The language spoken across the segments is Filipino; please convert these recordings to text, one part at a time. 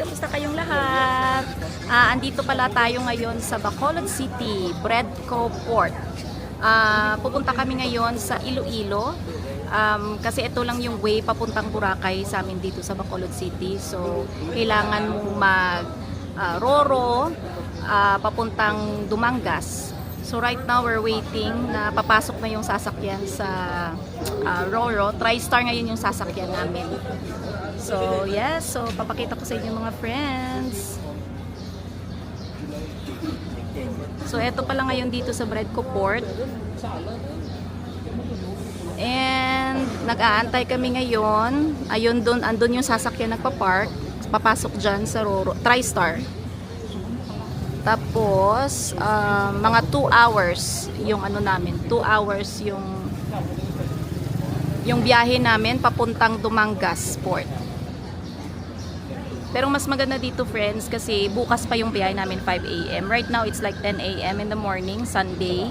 Kamusta kayong lahat? Andito pala tayo ngayon sa Bacolod City, Bredco Port. Pupunta kami ngayon sa Iloilo. Kasi ito lang yung way papuntang Boracay sa amin dito sa Bacolod City. So, kailangan mong mag-roro papuntang Dumangas. So, right now we're waiting na papasok na yung sasakyan sa roro. TriStar ngayon yung sasakyan namin. So, yes. So, papakita ko sa inyo mga friends. So, eto pala ngayon dito sa Bredco Port. And, nag-aantay kami ngayon. Ayun doon, andun yung sasakyan nagpa-park. Papasok dyan sa Roro, TriStar. Tapos, mga 2 hours yung ano namin. 2 hours yung biyahe namin papuntang Dumangas Port. Pero mas maganda dito, friends, kasi bukas pa yung biyahe namin 5 AM. Right now, it's like 10 AM in the morning, Sunday.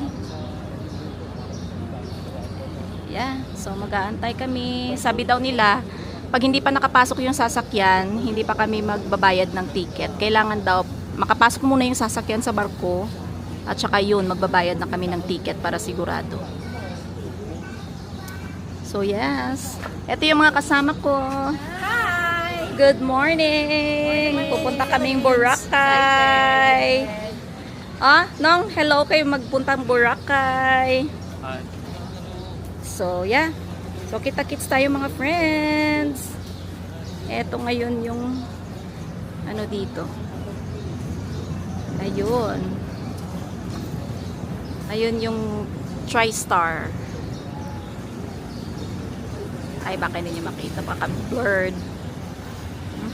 Yeah, so mag-aantay kami. Sabi daw nila, pag hindi pa nakapasok yung sasakyan, hindi pa kami magbabayad ng ticket. Kailangan daw, makapasok muna yung sasakyan sa barko, at saka yun, magbabayad na kami ng ticket para sigurado. So, yes. Ito yung mga kasama ko. Good morning! Pupunta kaming Boracay. Nong, hello kayo magpuntang Boracay. So, yeah. So, kita-kits tayo mga friends. Eto ngayon yung ano dito. Ayun. Ayun yung TriStar. Ay, baka hindi nyo makita. Baka blurred.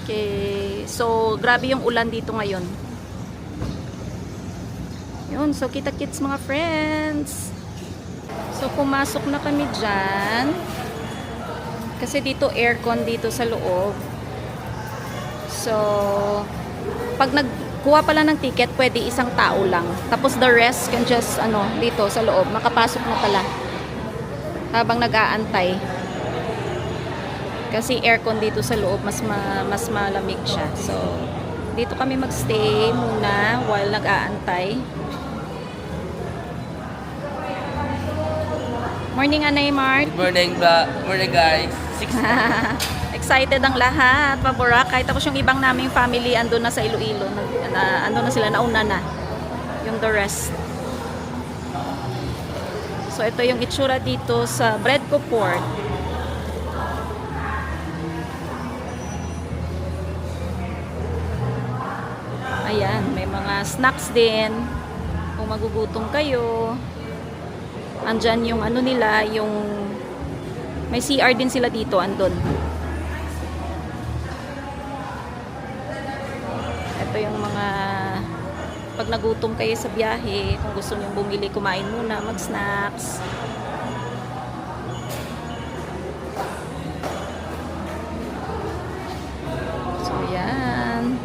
Okay. So, grabe yung ulan dito ngayon. Yun. So, kita-kits mga friends. So, pumasok na kami dyan. Kasi dito, aircon dito sa loob. So, pag nagkuha pala ng ticket, pwede isang tao lang. Tapos, the rest can just, dito sa loob. Makapasok na pala. Habang nag-aantay. Kasi aircon dito sa loob, mas malamig siya. So, dito kami magstay muna while nag-aantay. Morning, Anay Mart. Good morning, morning guys. Excited ang lahat, pa-Boracay. Tapos yung ibang naming family andun na sa Iloilo. Andun na sila, nauna na. Yung the rest. So, ito yung itsura dito sa Bredco Port. Ayan, may mga snacks din. Kung magugutom kayo. Andyan yung ano nila, yung may CR din sila dito, andun. Ito yung mga pag nagutom kayo sa biyahe, kung gusto nyo bumili, kumain muna, mag-snacks. So, yan.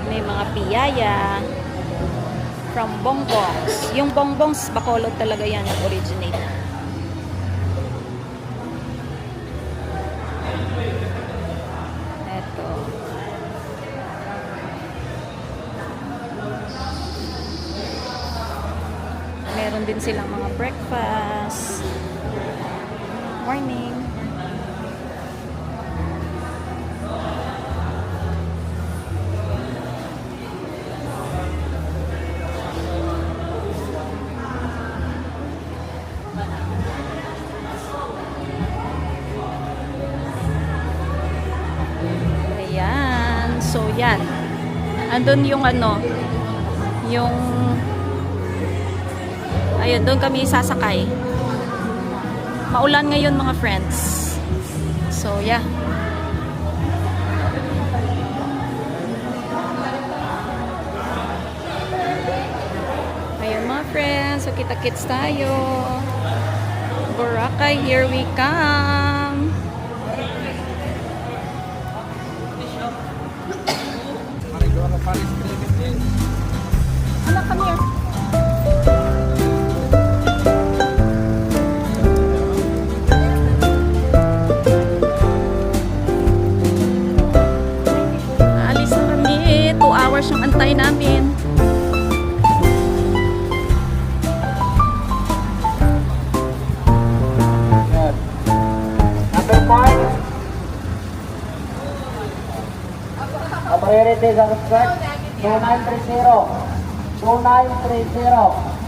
May mga piyaya from Bongbongs. Yung Bongbongs, Bacolod talaga yan yung originate. Eto. Meron din silang mga breakfast. Morning. So, yan. Andun yung yung ayun, doon kami sasakay. Maulan ngayon mga friends. So, yeah. Ayun mga friends. So, kita-kits tayo. Boracay, here we come. Anak, come here. Priority sa skirt, 2930. 2930.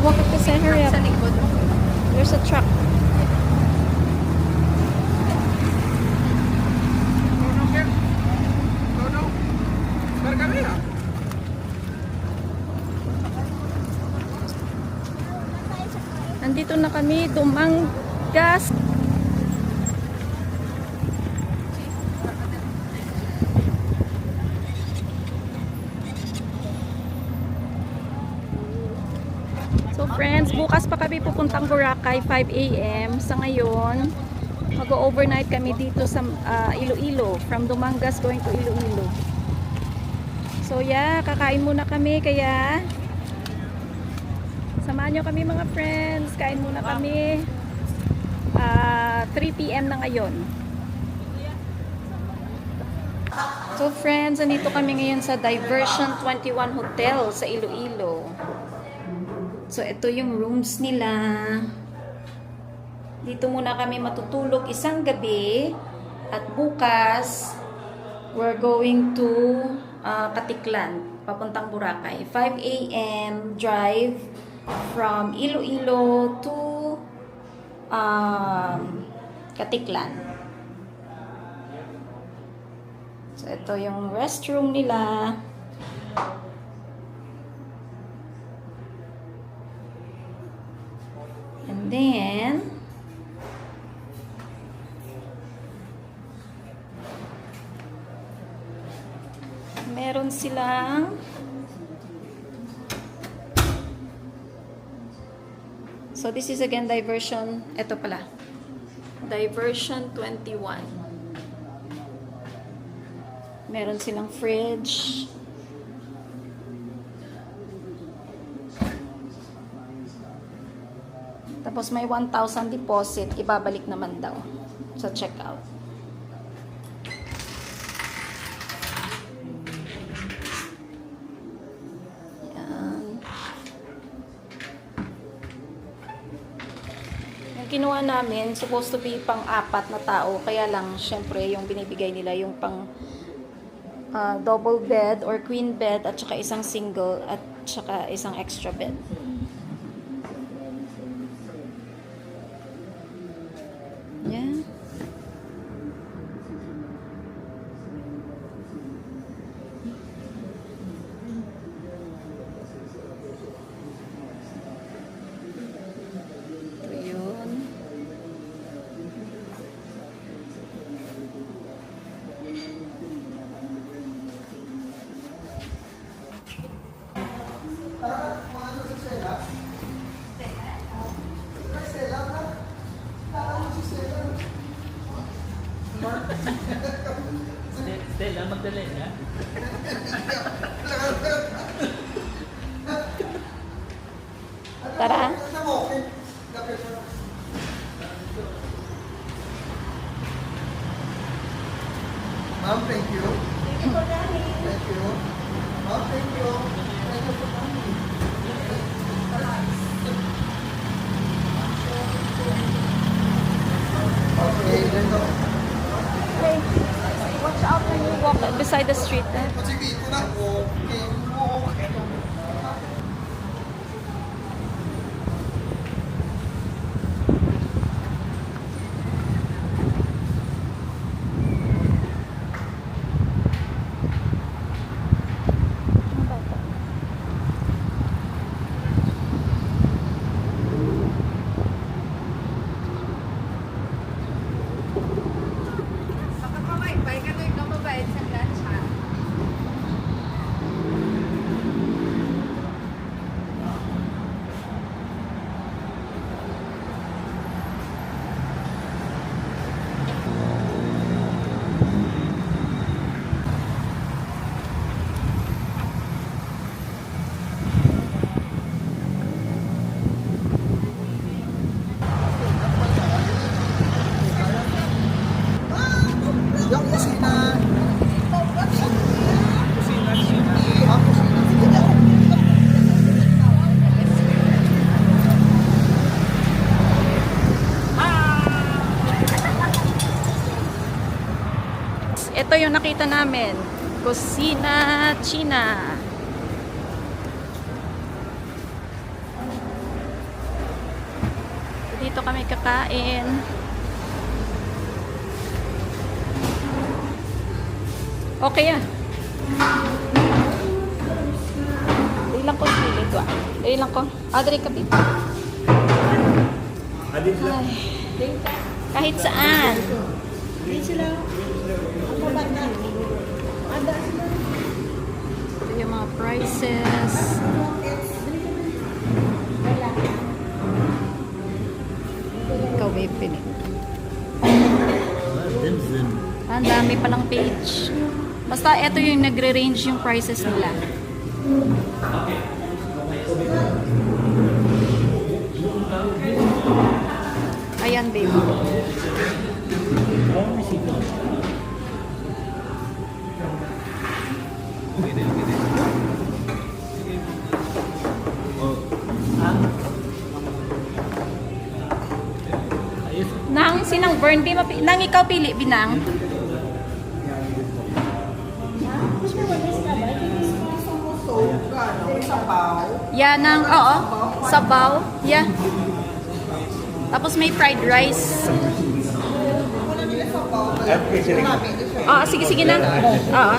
Walk up the center. There's a truck. Nandito na kami, Dumangas. So friends, bukas pa kami pupuntang Boracay 5 AM. Sa ngayon, mag-overnight kami dito sa Iloilo. From Dumangas going to Iloilo. So yeah, kakain muna kami. Kaya samahan nyo kami mga friends. Kain muna kami. 3 PM na ngayon. So friends, andito kami ngayon sa Diversion 21 Hotel sa Iloilo. So, ito yung rooms nila. Dito muna kami matutulog isang gabi. At bukas, we're going to Katiklan, papuntang Boracay. 5 AM drive from Iloilo to Katiklan. So, ito yung restroom nila. And then, meron silang so this is again Diversion, ito pala, Diversion 21. Meron silang fridge. Tapos may 1,000 deposit, ibabalik naman daw sa checkout. Yan. Yung kinuha namin, supposed to be pang-4 na tao, kaya lang, syempre, yung binibigay nila, yung pang double bed or queen bed, at saka isang single, at saka isang extra bed. Yeah. Ito yun. Stella, magdala niya. Tara. Ma'am, thank you. Thank you for coming. Thank you. Ma'am, thank you. Thank you for coming. Okay, then go. Okay. Watch out when you walk beside the street. Kasi dito na. Okay. Okay. yung nakita namin. Kusina China. Dito kami kakain. Okay ah. Ilang ko pili ko. Ilang ko. Adri ka pili. Ay, kahit saan. Ito yung mga prices. Ikaw may pinig. Ang dami palang page. Basta ito yung nagre-range yung prices nila. Ayan, babe. Nang sinang burn bi nang ikaw pili binang. Yeah, nang oo. Sabaw. Yeah. Tapos may fried rice. Ah, sige sige na. Oo.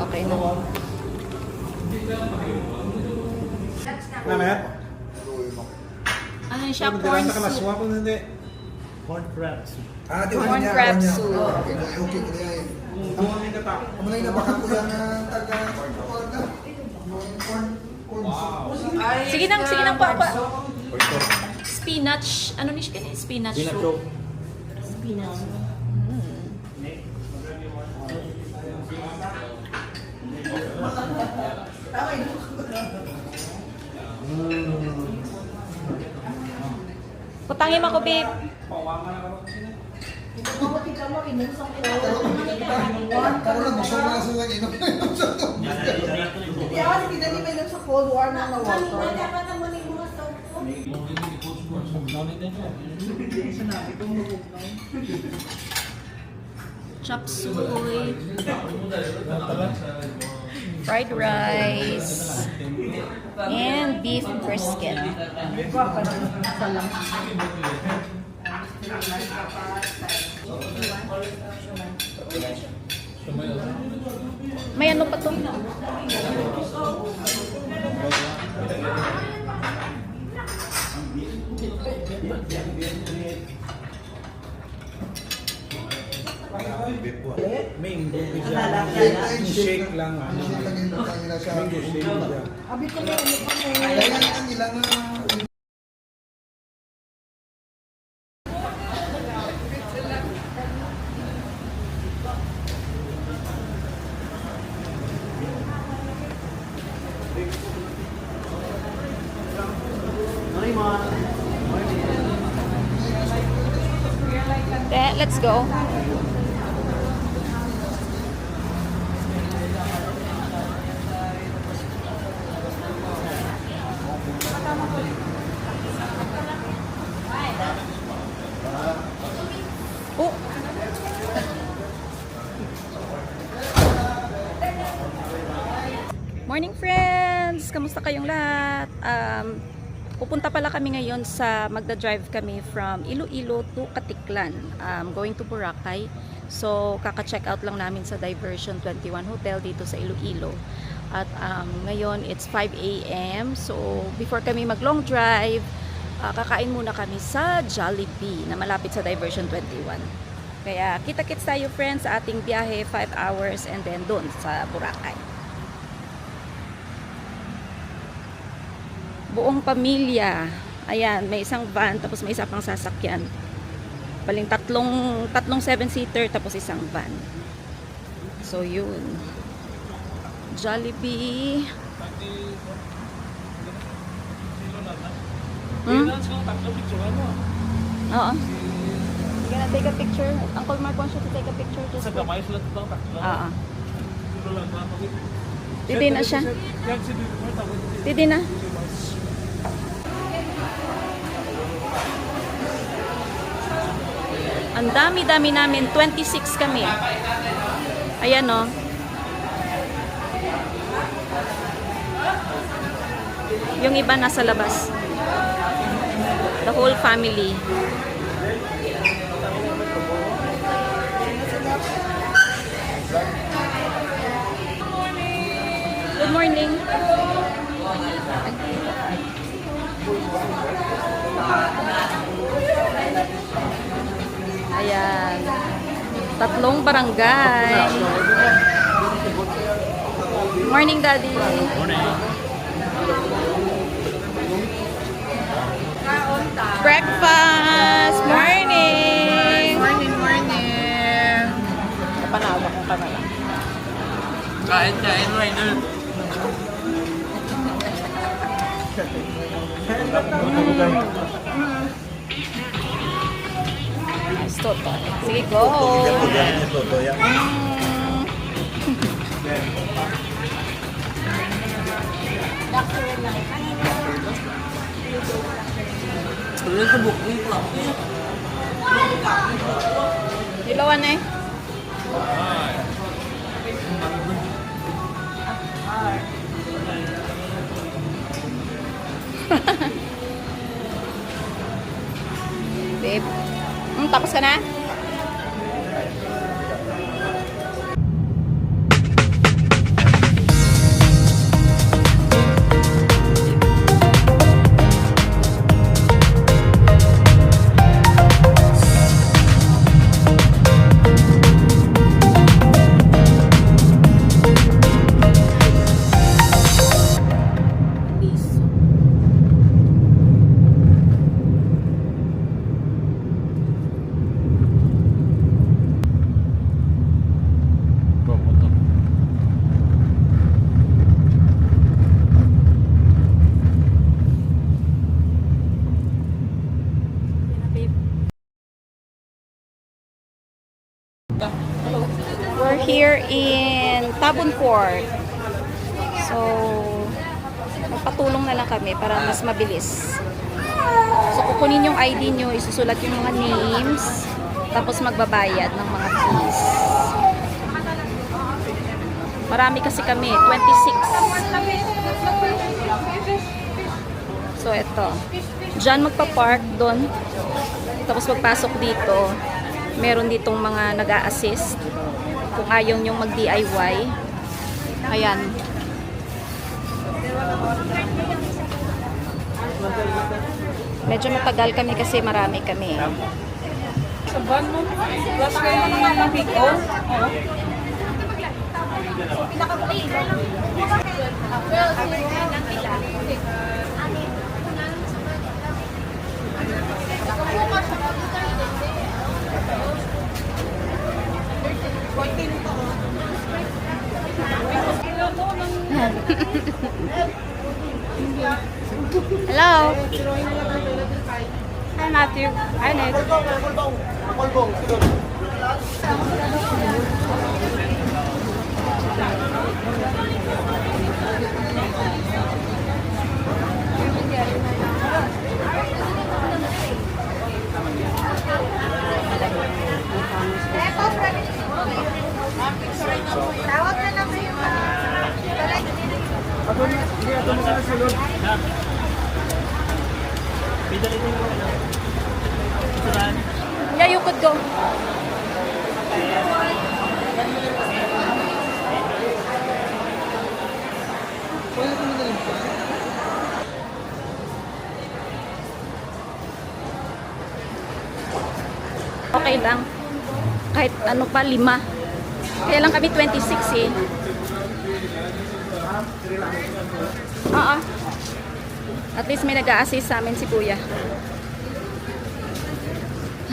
Okay na. Ano siya? Corn soup. Corn crabs. Corn crab soup. Okay, Kamalay na baka ko yan taga Sige nang pa. Spinach. Ano ni siya? Spinach soup. Spinach. Putangin mo ko, babe. Karo lang gusto mo na sila inom. Hindi ba yun sa cold war na water? Chop suey. Fried rice. And beef brisket. May ano pa to? Shake lang. Abi ko na ano pa mo. Ang ilang Let's go. Oh. Morning friends! Kamusta kayong lahat? Pupunta pala kami ngayon sa magda-drive kami from Iloilo to Katiklan, going to Boracay. So kaka-check out lang namin sa Diversion 21 Hotel dito sa Iloilo. At ngayon it's 5 AM. So before kami mag long drive, kakain muna kami sa Jollibee na malapit sa Diversion 21. Kaya kita-kits tayo friends sa ating biyahe, 5 hours and then doon sa Boracay. Buong pamilya. Ayan, may isang van tapos may isa pang sasakyan. Paling tatlong 7-seater tapos isang van. So yun. Jollibee. Oo. You gonna take a picture? Uncle Mark wants you to take a picture just Sa gamay sila ito ang takla. Oo. Didi na siya. Didi na. Ang dami-dami namin. 26 kami. Ayan o. Yung iba nasa labas. The whole family. Good morning. Ayan. Tatlong barangay. Morning, Daddy. Breakfast! Morning! Morning, morning. Kapanawa kong kanala. Kain, Ryder. Nice toto. Sige, go! Ano sa bukong ko? Dilawan eh. Babe. Tapos ka na? We're here in Tabon Port. So, magpatulong na lang kami para mas mabilis. So, kukunin yung ID nyo, isusulat yung mga names, tapos magbabayad ng mga fees. Marami kasi kami, 26. So, eto. Diyan magpa-park doon. Tapos magpasok dito. Meron ditong mga nag-a-assist kung ayaw nyong mag-DIY. Ayan. Medyo matagal kami kasi marami kami. Sa van mo, plus kayo ng pick-o. Oo. Hello. Hi, Matthew. Hi, Nick. Tawag na lang kayo. Yeah, you could go. Okay lang. Kahit ano pa, 5. Kaya lang kami 26 eh. Oo. At least may nag-a-assist sa amin si Kuya.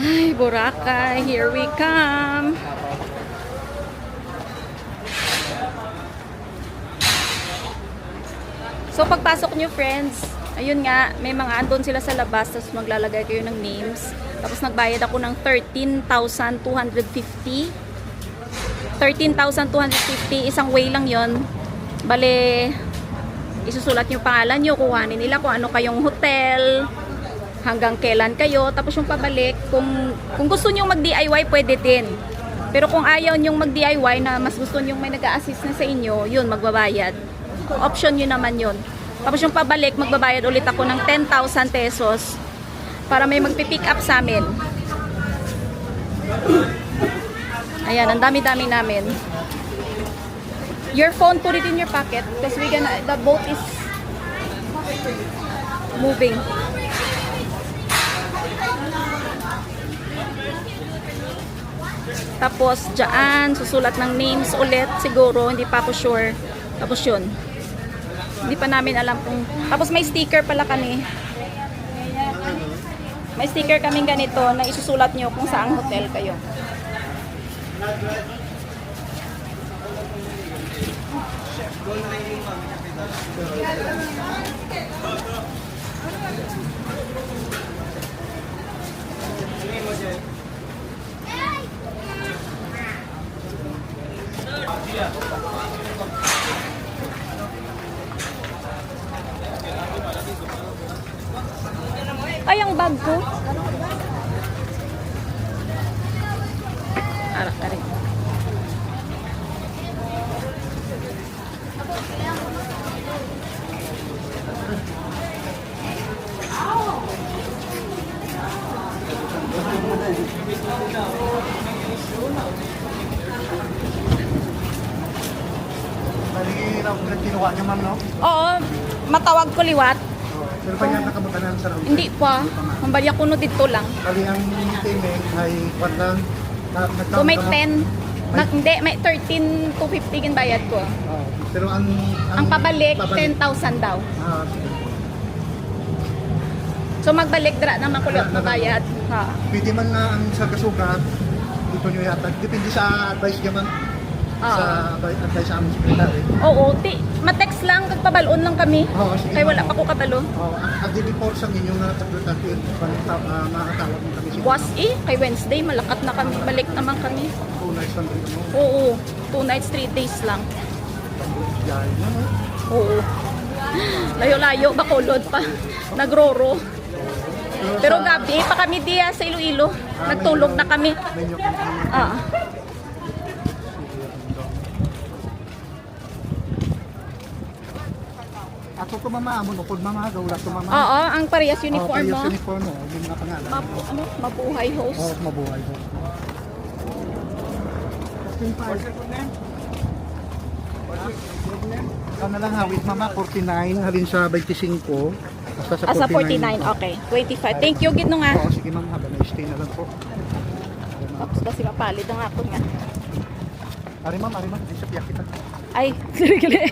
Ay, Boracay, here we come. So, pagpasok nyo, friends, ayun nga, may mga andon sila sa labas, tapos maglalagay kayo ng names. Tapos, nagbayad ako ng 13,250. 13,250, isang way lang yon. Bale, isusulat yung pangalan nyo, kuhanin nila kung ano kayong hotel, hanggang kailan kayo, tapos yung pabalik, kung gusto nyo mag-DIY, pwede din. Pero kung ayaw nyong mag-DIY na mas gusto nyong may nag-a-assist na sa inyo, yun, magbabayad. Option nyo naman yun. Tapos yung pabalik, magbabayad ulit ako ng 10,000 pesos para may magpipick up sa amin. Ayan, ang dami-dami namin. Your phone, put it in your pocket because the boat is moving. Tapos, dyan, susulat ng names ulit. Siguro, hindi pa ako sure. Tapos yun. Hindi pa namin alam kung... Tapos may sticker pala kami. May sticker kaming ganito na isusulat nyo kung saang hotel kayo. Ay, ang bag ko. Arak ka rin. Mahirap na kinuha niyo, ma'am, no? Oo, matawag ko liwat. Pero pa yan nakamutanan sa road. Hindi pa. Mambali ako no dito lang. Kali ang timing ay kwan lang. So may 10. Hindi, may 13 to 50 kin bayad ko. Pero Ang pabalik, 10,000 daw. Sige. So magbalik dra naman ko lang mabayad. Ha. Pwede man na ang sa kasugat. Dito nyo yata. Depende sa advice niya man. Sa advice sa aming secretary. Oo, matext lang, kagpabalon lang kami. Oo, sige. Kaya wala pa ko kabalo. Ang di-report sa inyo na taglutan ko yun. Makakatawag mo kami siya. Was kay Wednesday, malakat na kami. Balik naman kami. 2 nights lang dito mo. Oo, 2 nights, 3 days lang. Yan. Oo. Layo-layo, Bacolod pa. Nagroro. Pero gabi pa kami diya sa Iloilo. Nagtulog na kami. Medyo ako ko mamaamon o kung mamaga, wala ko mamaga. Oo, ang parehas uniform mo. Uniform mo, yung mga pangalan. Mabuhay host. Oo, mabuhay ko. Ano lang hawit mama, 49, halin sa 25. Basta sa 49, okay. 25. Thank you, gid no nga. Oo, sige ma'am, haba na stay na lang po. Tapos kasi mapalid ang ako nga. Ari ma'am, di siya piyak kita. Ay, sige.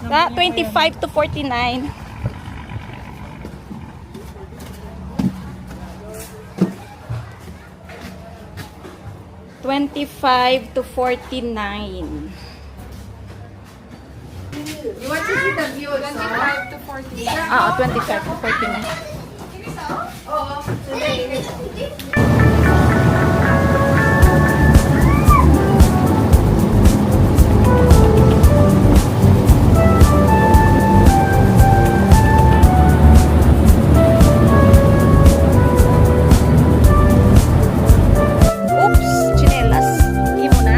Ah, 25 to 49. $25 to 49. You want to see the view? 25 to 40. Ah, 25 to 49. Oo. Oops, chinelas. Hindi mo na.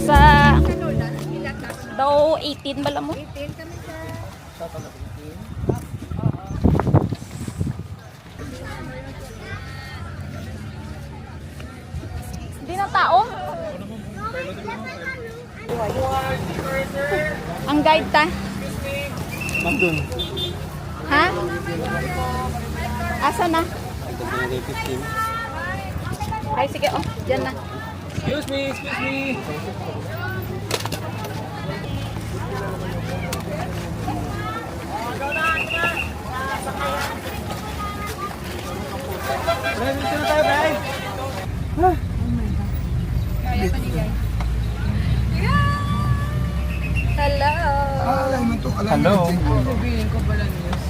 Sa daw 18 bala mo? 18 kami sa... Hindi na tao. Ang guide ta. Ma'am dun. Ha? Asa na? Ay, sige. Oh, dyan na. Excuse me, excuse me. Hello! Hello. Sabihin ko pala news.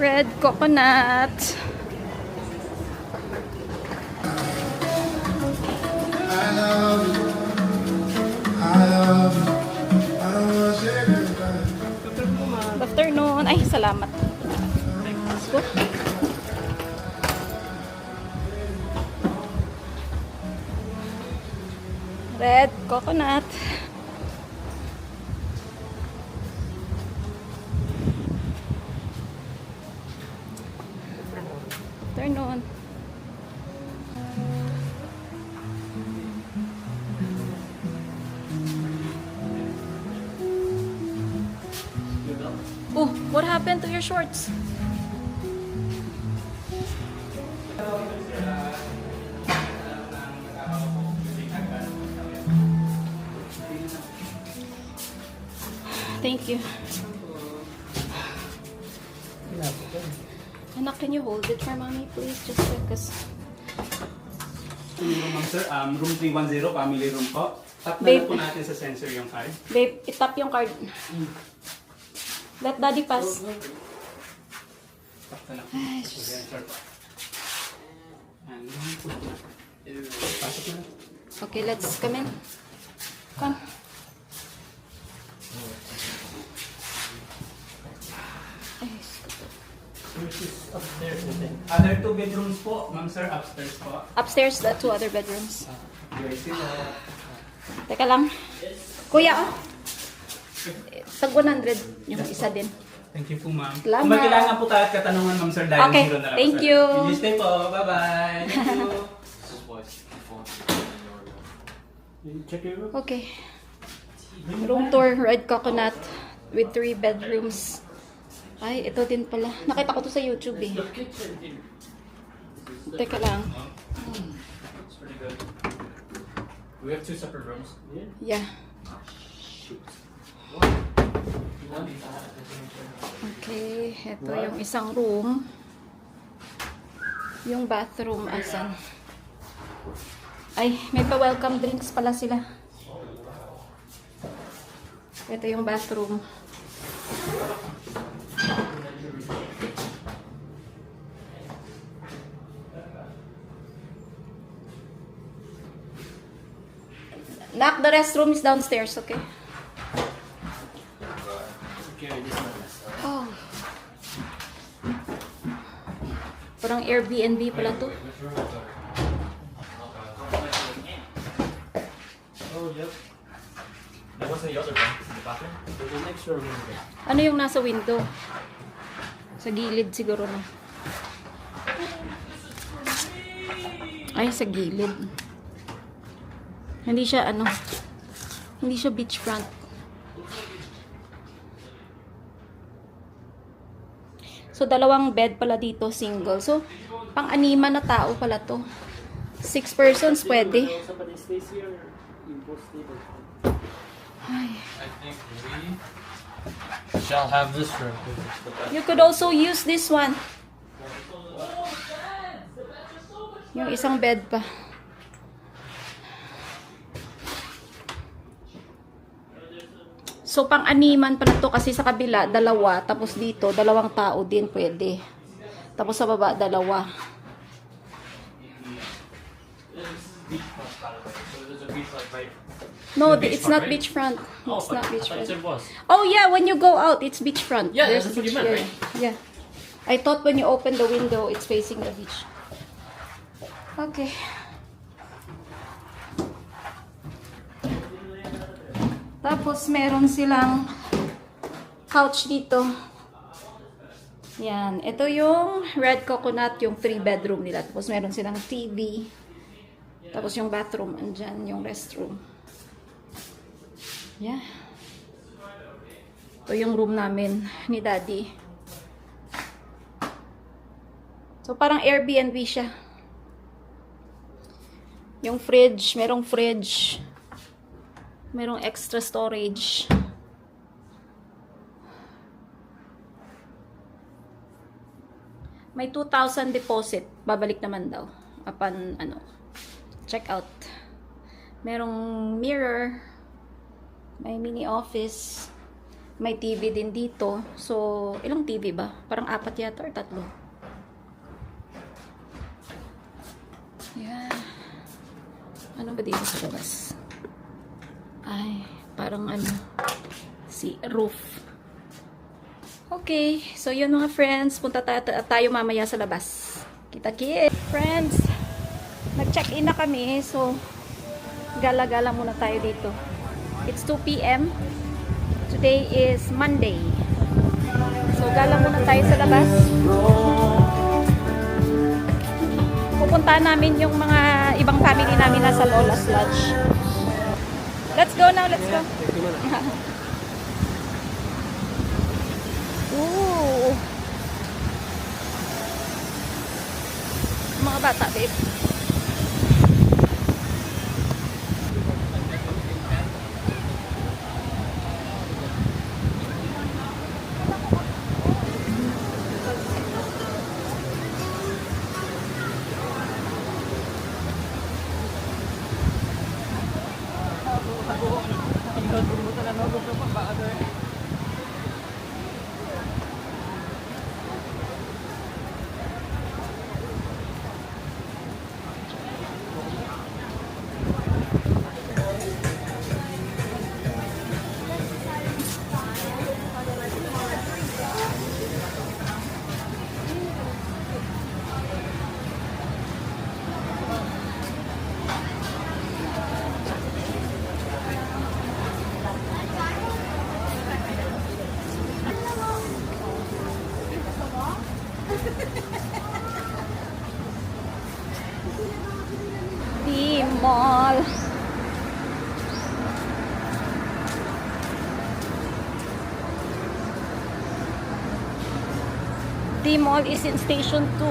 Red coconut. Good afternoon. Ay, salamat. Let's go. Red coconut. Afternoon. Oh, what happened to your shorts? Thank you. Anak, can you hold it for mommy, please? Just because. Room, ma'am, sir. Room 310, family room po. Tap na Babe. lang po natin sa sensor yung card. Babe, itap yung card. Let daddy pass. Tap na lang po. Ay, Sensor po. And, pasok na lang. Okay, let's come in. Come. Ay, Other 2 bedrooms po, ma'am, sir. Upstairs po. upstairs, the 2 other bedrooms. Gracie po. Teka lang. Kuya, oh. Tag 100 yung isa din. Thank you po, ma'am. Salamat. Kung may kailangan po tayo at katanungan, ma'am, sir, dahil Okay, zero na lang thank po, sir. you. You stay po. Bye-bye. Thank you. Check your room. Okay. Room tour, red coconut with 3 bedrooms. Ay, ito din pala. Nakita ko to sa YouTube eh. Teka lang. It's pretty good. We have 2 separate rooms. Yeah. Okay, ito yung isang room. Yung bathroom, asan? Ay, may pa-welcome drinks pala sila. Ito yung bathroom. Nak, the restroom is downstairs, okay? Oh. Parang Airbnb pala to. Oh, yep. That wasn't the other one. The bathroom? There's an extra room there. Ano yung nasa window? Sa gilid siguro na. Ay, sa gilid. Hindi siya ano, hindi siya beachfront. So, 2 bed pala dito, single. So, pang-anima na tao pala to. 6 persons pwede. Somebody stays here, you both stay there. Ay. I think we shall have this room. You could also use this one. Yung isang bed pa. So, pang-animan pala to kasi sa kabila, 2. Tapos dito, 2 tao din pwede. Tapos sa baba, 2. No, it's not beachfront. It's not beachfront. Oh yeah, when you go out, it's beachfront. Yeah, There's that's what you beach meant, here. Yeah. I thought when you open the window, it's facing the beach. Okay. Tapos meron silang couch dito. Yan. Ito yung red coconut, yung 3 bedroom nila. Tapos meron silang TV. Tapos yung bathroom, andyan yung restroom. Yeah. Ito yung room namin ni Daddy. So parang Airbnb siya. Yung fridge, merong fridge. Merong extra storage. May 2,000 deposit. Babalik naman daw. Upon, check out. Merong mirror. May mini office. May TV din dito. So, ilang TV ba? Parang 4 yata or 3. Yeah. Ano ba dito sa labas? Ay, parang si roof. Okay, so yun mga friends. Punta tayo mamaya sa labas. Kita-kit. Friends, nag-check-in na kami. So, gala-gala muna tayo dito. It's 2 p.m. Today is Monday. So, gala muna tayo sa labas. Pupuntahan namin yung mga ibang family namin nasa Lola's Lodge. Let's go now, let's go. Ooh. Mga bata, babe. Mall. The mall is in Station 2.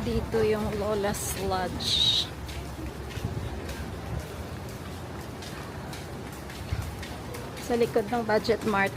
Dito yung Lola's Lodge. Sa likod ng Budget Mart.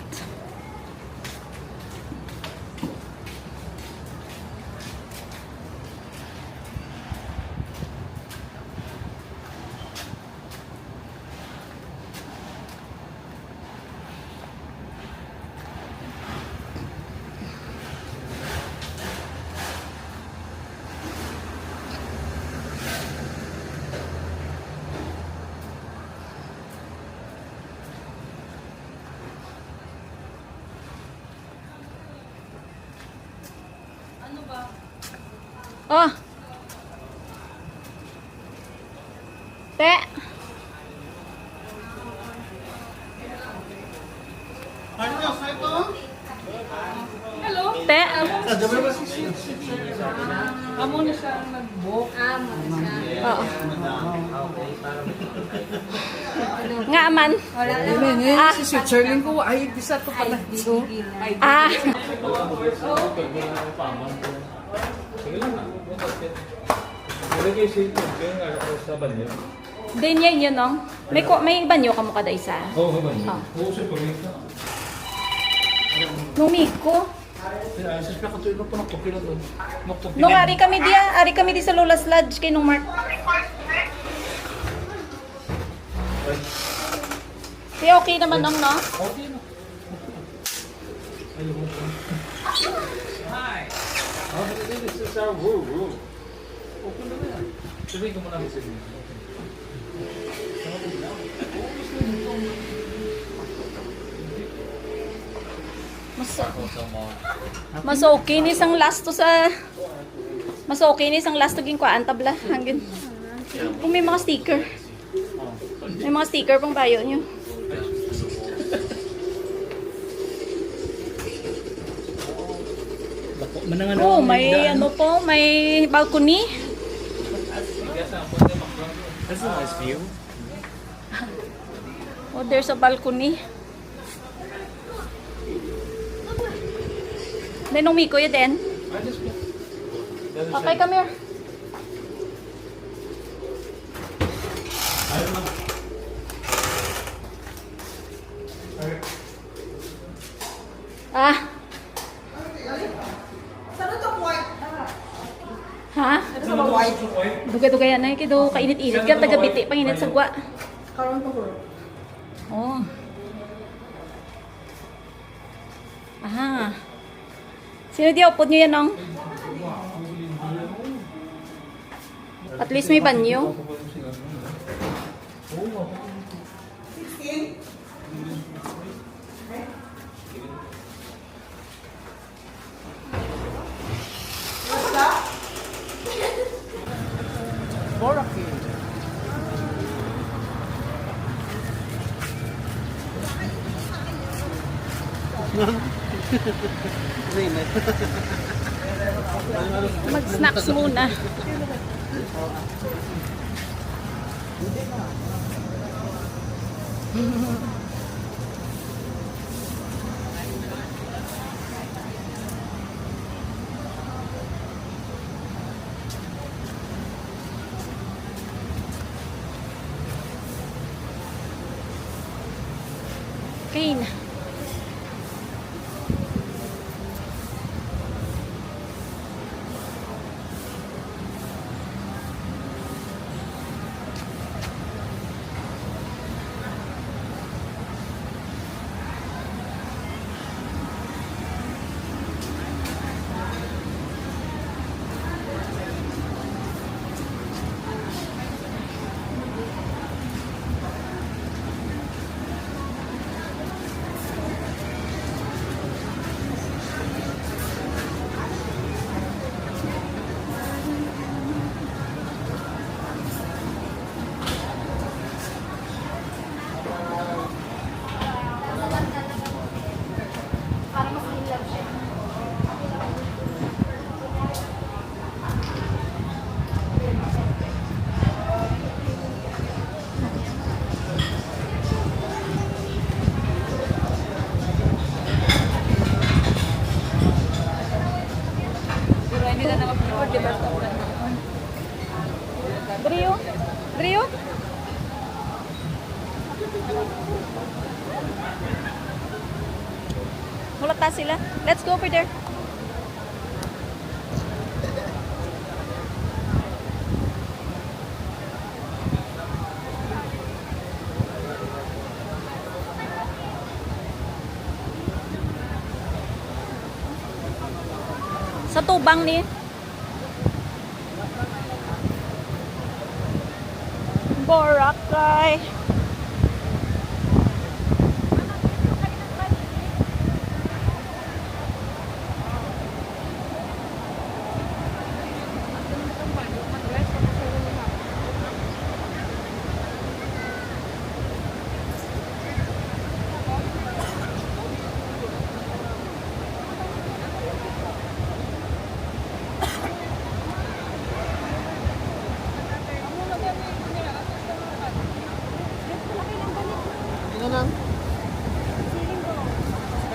Oh. Te. Hello? Te. Amo na siya nag-book. Oo. Nga man. Si Switzerland ko, ay, bisa to pala. So, Ah. Nilagay siya yung sa banyo. Din yan yun, no? May banyo ka mo kada isa. Oo, banyo. Ah. Oo, siya pagkita. Nung Miko. Sa siya katuloy po ng kopi na doon. Nung ari kami di sa Lola's Lodge kay nung Mark. Si okay naman nung, no? Okay na. Hi! This is our room. Open na yan. Sabihin ko muna kasi. Mas okay ni isang last to sa mas okay ni isang last to ging kuan tabla hangin. Kung may mga sticker. May mga sticker pang bayo nyo. Oh, may ano po, may balcony. That's a nice view. Oh, there's a balcony. Then, Miko, yun din. Okay, come here. Ah. Ha? Dugay-dugayan na kido kainit-init ka taga-biti panginit sa gwa. Karon to bro. Oh. Aha. Sino di upod niyo yan, nong? At least may banyo. Mag-snacks muna. Okay na. Brio? Brio? Mulata sila. Let's go over there. Sa tubang ni Boracay.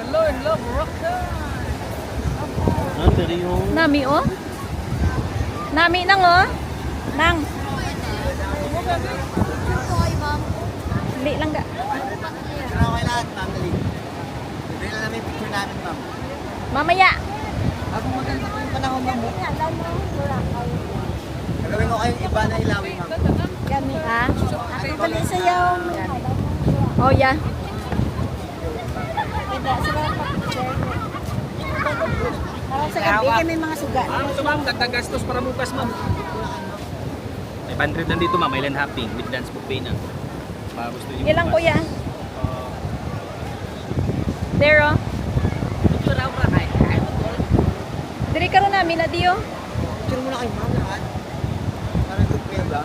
Hello, hello, Boracay. Nami oh. Nami nang oh. Nang. Hindi lang ga. Okay lahat, ma'am. Dali. Dali lang namin picture namin, ma'am. Mamaya. Ako maganda po yung panahon, ma'am. Gagawin ko kayong iba na ilawin, ma'am. Kami ha. Ako pala sayaw. Oh yeah. Sa gabi kami mga suga. Ito ma'am, dagdag gastos para bukas ma'am. 500 lang dito ma'am, island hopping with dance buffet na. Para gusto niyo. Ilang kuya? There oh. Diri karon namin na diyo. Picture muna kayo, ma'am, lahat. Para group kayo ba?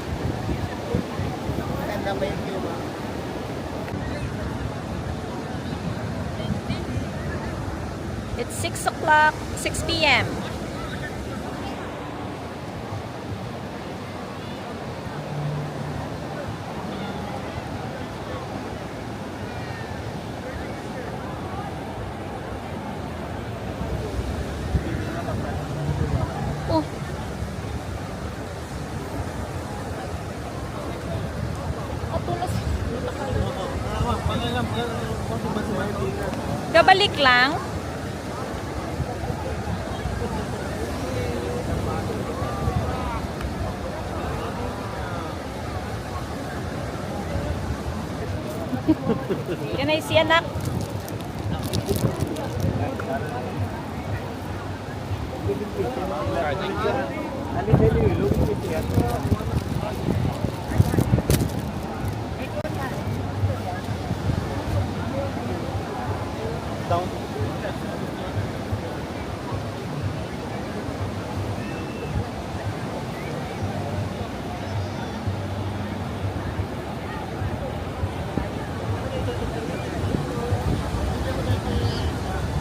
Maganda ba yung view, ma'am? It's 6 o'clock, 6 p.m. Oh, Kabalik lang. Yan ay si anak.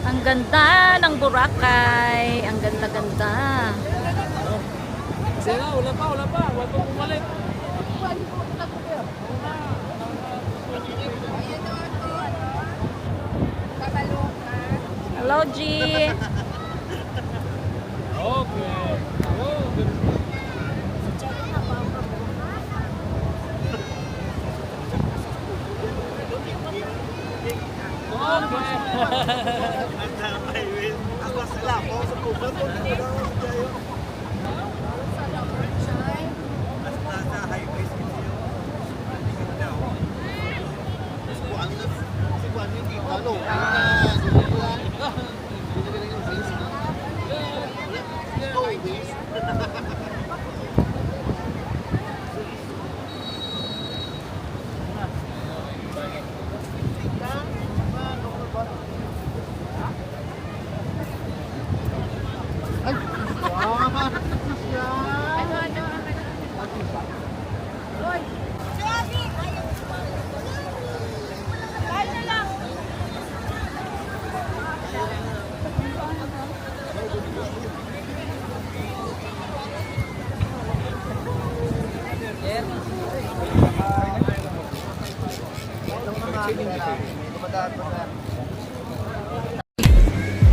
Ang ganda ng Boracay. Ang ganda-ganda. Wala pa. Wala pa bumalik. Hello, G. Okay. Oh, good.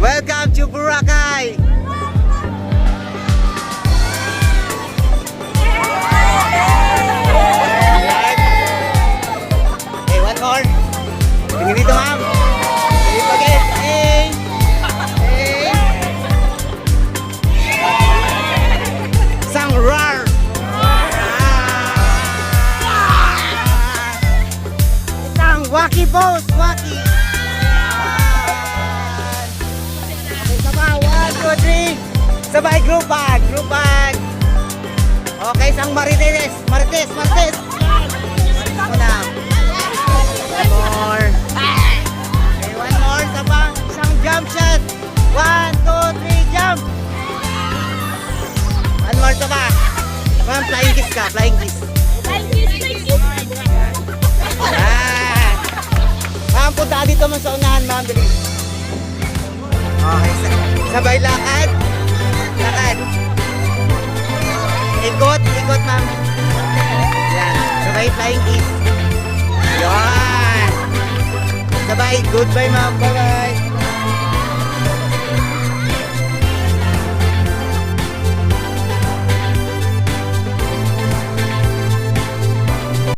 Welcome to Boracay! Hey, one more. Tingin dito, ma'am. Hey, again. Hey. Hey. Sang rar. Sang wacky boss, wacky. Okay, 1, 2, 3. Sabay group bag, group bag. Okay, sang marites, marites, marites. Ako na. One more. Okay, one more. Isang jump shot. 1, 2, 3, jump. One more to ba? Ma'am, flying kiss ka, flying kiss. Yan. Ma'am, punta ka dito man sa unahan, ma'am. Dali. Okay, sabay lakad. Lakad. Ikot, ikot, ma'am. Yan, sabay flying kiss. Yan. Sabay, goodbye, ma'am. Bye-bye.